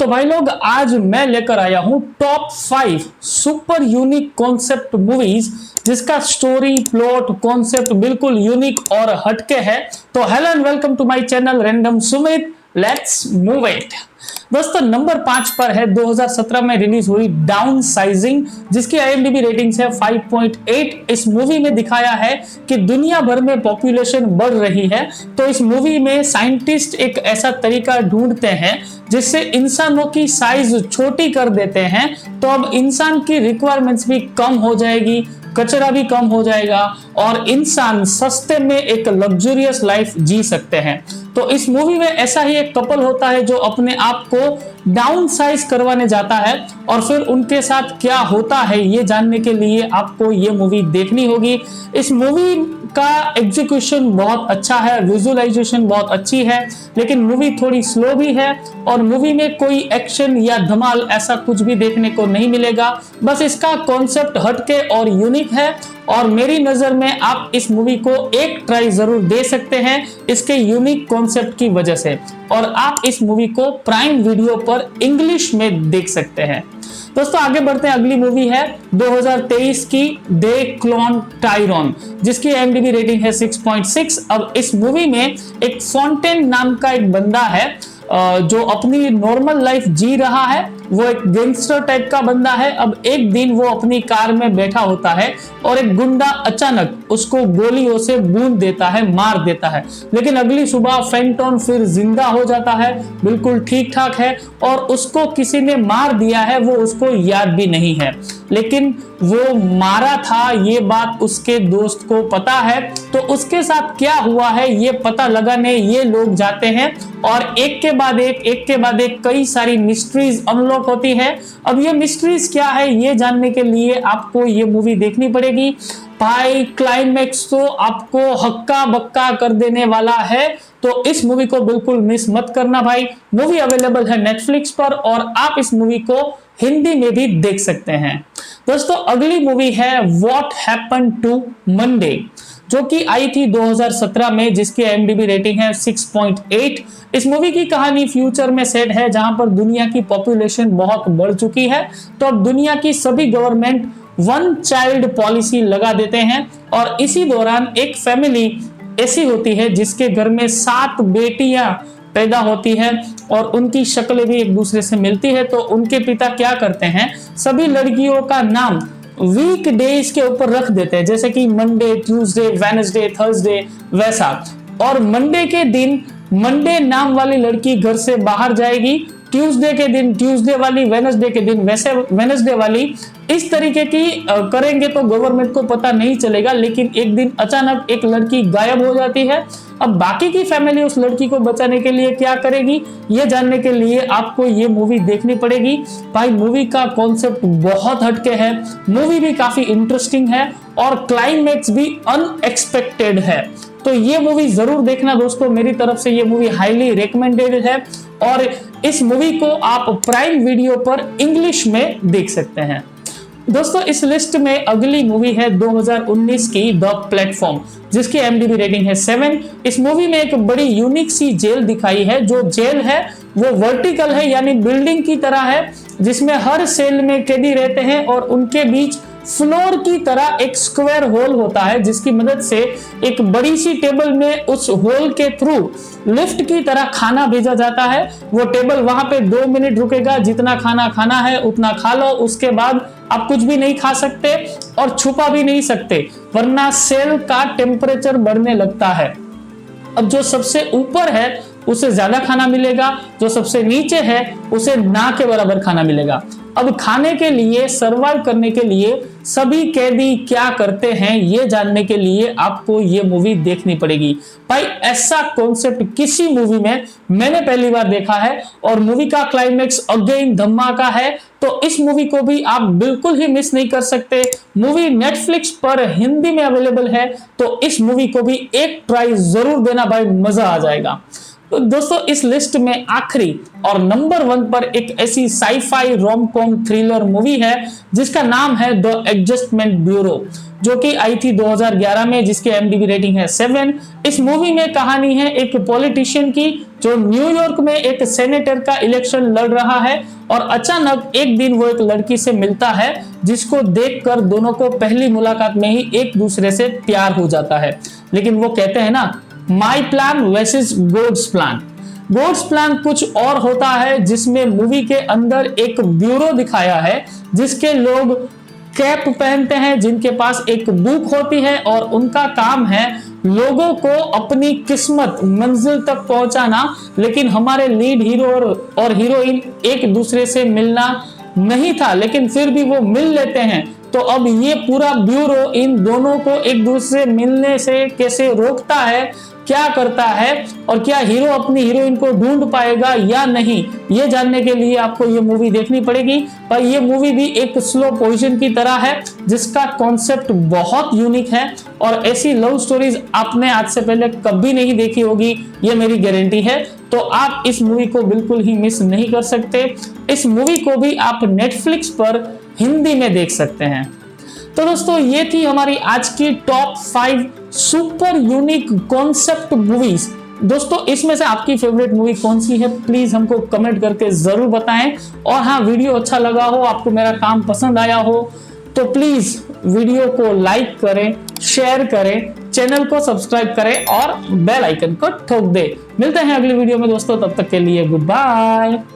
तो भाई लोग आज मैं लेकर आया हूं top 5 super unique concept movies जिसका स्टोरी प्लॉट कॉन्सेप्ट बिल्कुल यूनिक और हटके है। तो hello and welcome to my channel random Sumit, let's move it. दोस्तों नंबर 5 पर है 2017 में रिलीज हुई डाउन साइजिंग, जिसकी IMDb रेटिंग्स है 5.8। इस मूवी में दिखाया है कि दुनिया भर में पॉपुलेशन बढ़ रही है, तो इस मूवी में साइंटिस्ट एक ऐसा तरीका ढूंढते हैं जिससे इंसानों की साइज छोटी कर देते हैं। तो अब इंसान की रिक्वायरमेंट्स भी कम हो जाएगी, कचरा भी कम हो जाएगा और इंसान सस्ते में एक लग्जरियस लाइफ जी सकते हैं। तो इस मूवी में ऐसा ही एक कपल होता है जो अपने आप को डाउन साइज करवाने जाता है और फिर उनके साथ क्या होता है ये जानने के लिए आपको ये मूवी देखनी होगी। इस मूवी का एग्जीक्यूशन बहुत अच्छा है, विजुअलाइजेशन बहुत अच्छी है, लेकिन मूवी थोड़ी स्लो भी है और मूवी में कोई एक्शन या धमाल ऐसा कुछ भी देखने को नहीं मिलेगा। बस इसका कॉन्सेप्ट हटके और यूनिक है और मेरी नजर में आप इस मूवी को एक ट्राई जरूर दे सकते हैं इसके यूनिक कॉन्सेप्ट की वजह से। और आप इस मूवी को प्राइम वीडियो पर इंग्लिश में देख सकते हैं। दोस्तों आगे बढ़ते हैं, अगली मूवी है 2023 की दे क्लोन टायरन, जिसकी IMDb रेटिंग है 6.6। अब इस मूवी में एक फॉन्टेन नाम का एक बंदा है जो अपनी नॉर्मल लाइफ जी रहा है। वो एक गैंगस्टर टाइप का बंदा है। अब एक दिन वो अपनी कार में बैठा होता है और एक गुंडा अचानक उसको गोलियों से बूंद देता है, मार देता है। लेकिन अगली सुबह फेंटन फिर जिंदा हो जाता है, बिल्कुल ठीक ठाक है और उसको किसी ने मार दिया है, वो उसको याद भी नहीं है, लेकिन वो मारा था ये बात उसके दोस्त को पता है। तो उसके साथ क्या हुआ है ये पता लगाने ये लोग जाते हैं और एक के बाद एक कई सारी मिस्ट्रीज अनलॉक होती है। अब ये मिस्ट्रीज क्या है ये जानने के लिए आपको ये मूवी देखनी पड़ेगी। भाई क्लाइमैक्स तो आपको हक्का बक्का कर देने वाला है, तो इस मूवी को बिल्कुल मिस मत करना भाई। मूवी अवेलेबल है नेटफ्लिक्स पर और आप इस मूवी को हिंदी में भी देख सकते हैं। दोस्तों अगली मूवी है व्हाट हैपेंड टू मंडे, जो कि आई थी 2017 में, जिसकी IMDb रेटिंग है 6.8। इस मूवी की कहानी फ्यूचर में सेट है जहां पर दुनिया की पॉपुलेशन बहुत बढ़ चुकी है। तो अब दुनिया की सभी गवर्नमेंट वन चाइल्ड पॉलिसी लगा देते हैं और इसी दौरान एक फैमिली ऐसी होती है जिसके घर में 7 बेटियां पैदा होती है और उनकी शक्लें भी एक दूसरे से मिलती है। तो उनके पिता क्या करते हैं, सभी लड़कियों का नाम वीक डेज के ऊपर रख देते हैं, जैसे कि मंडे, ट्यूसडे, वेडनेसडे, थर्सडे वैसा। और मंडे के दिन मंडे नाम वाली लड़की घर से बाहर जाएगी, ट्यूसडे के दिन ट्यूसडे वाली, वेडनेसडे के दिन वैसे वेडनेसडे वाली। इस तरीके की करेंगे तो गवर्नमेंट को पता नहीं चलेगा, लेकिन एक दिन अचानक एक लड़की गायब हो जाती है। अब बाकी की फैमिली उस लड़की को बचाने के लिए क्या करेगी ये जानने के लिए आपको ये मूवी देखनी पड़ेगी। भाई मूवी का कॉन्सेप्ट बहुत हटके है, मूवी भी काफी इंटरेस्टिंग है और क्लाइमैक्स भी अनएक्सपेक्टेड है। तो ये मूवी जरूर देखना दोस्तों, मेरी तरफ से ये मूवी हाईली रिकमेंडेड है और इस मूवी को आप प्राइम वीडियो पर इंग्लिश में देख सकते हैं। दोस्तों इस लिस्ट में अगली मूवी है 2019 की द प्लेटफॉर्म, जिसकी IMDb रेटिंग है 7। इस मूवी में एक बड़ी यूनिक सी जेल दिखाई है। जो जेल है वो वर्टिकल है, यानी बिल्डिंग की तरह है, जिसमें हर सेल में कैदी रहते हैं और उनके बीच फ्लोर की तरह एक स्क्वायर होल होता है, जिसकी मदद से एक बड़ी सी टेबल में उस होल के थ्रू लिफ्ट की तरह खाना भेजा जाता है। वो टेबल वहां पे 2 मिनट रुकेगा, जितना खाना खाना है उतना खा लो, उसके बाद आप कुछ भी नहीं खा सकते और छुपा भी नहीं सकते, वरना सेल का टेम्परेचर बढ़ने लगता है। अब जो सबसे ऊपर है उसे ज्यादा खाना मिलेगा, जो सबसे नीचे है उसे ना के बराबर खाना मिलेगा। अब खाने के लिए, सर्वाइव करने के लिए सभी कैदी क्या करते हैं ये जानने के लिए आपको ये मूवी देखनी पड़ेगी। भाई ऐसा कॉन्सेप्ट किसी मूवी में मैंने पहली बार देखा है और मूवी का क्लाइमैक्स अगेन धमाका है। तो इस मूवी को भी आप बिल्कुल ही मिस नहीं कर सकते। मूवी नेटफ्लिक्स पर हिंदी में अवेलेबल है, तो इस मूवी को भी एक ट्राई जरूर देना भाई, मजा आ जाएगा। तो दोस्तों इस लिस्ट में आखिरी और नंबर 1 पर एक ऐसी साई-फाई रोम-कॉम थ्रिलर मूवी है जिसका नाम है द एडजस्टमेंट ब्यूरो, जो कि आई थी 2011 में, जिसकी IMDb रेटिंग है 7। इस मूवी में कहानी है एक पॉलिटिशियन की जो न्यूयॉर्क में एक सेनेटर का इलेक्शन लड़ रहा है और अचानक एक दिन वो एक लड़की से मिलता है जिसको देखकर दोनों को पहली मुलाकात में ही एक दूसरे से प्यार हो जाता है। लेकिन वो कहते हैं ना, my plan versus God's plan. God's plan कुछ और होता है, जिसमें मूवी के अंदर एक ब्यूरो दिखाया है जिसके लोग कैप पहनते हैं, जिनके पास एक बुक होती है और उनका काम है लोगों को अपनी किस्मत मंजिल तक पहुंचाना। लेकिन हमारे लीड हीरो और हीरोइन एक दूसरे से मिलना नहीं था, लेकिन फिर भी वो मिल लेते हैं। तो अब ये पूरा ब्यूरो इन दोनों को एक दूसरे से मिलने से कैसे रोकता है, क्या करता है, और क्या हीरो अपनी हीरोइन को ढूंढ पाएगा या नहीं, ये जानने के लिए आपको ये मूवी देखनी पड़ेगी। पर ये मूवी भी एक स्लो पोजीशन की तरह है जिसका कॉन्सेप्ट बहुत यूनिक है और ऐसी लव स्टोरीज आपने आज से पहले कभी नहीं देखी होगी, ये मेरी गारंटी है। तो आप इस मूवी को बिल्कुल ही मिस नहीं कर सकते। इस मूवी को भी आप नेटफ्लिक्स पर हिंदी में देख सकते हैं। तो दोस्तों, ये थी हमारी आज की top 5 super unique concept movies. दोस्तों, इसमें से आपकी फेवरेट मूवी कौन सी है, प्लीज हमको कमेंट करके जरूर बताएं। और हाँ, वीडियो अच्छा लगा हो, आपको मेरा काम पसंद आया हो, तो प्लीज वीडियो को लाइक करें, शेयर करें, चैनल को सब्सक्राइब करें और बेल आइकन को ठोक दें। मिलते हैं अगली वीडियो में दोस्तों, तब तक के लिए गुड बाय।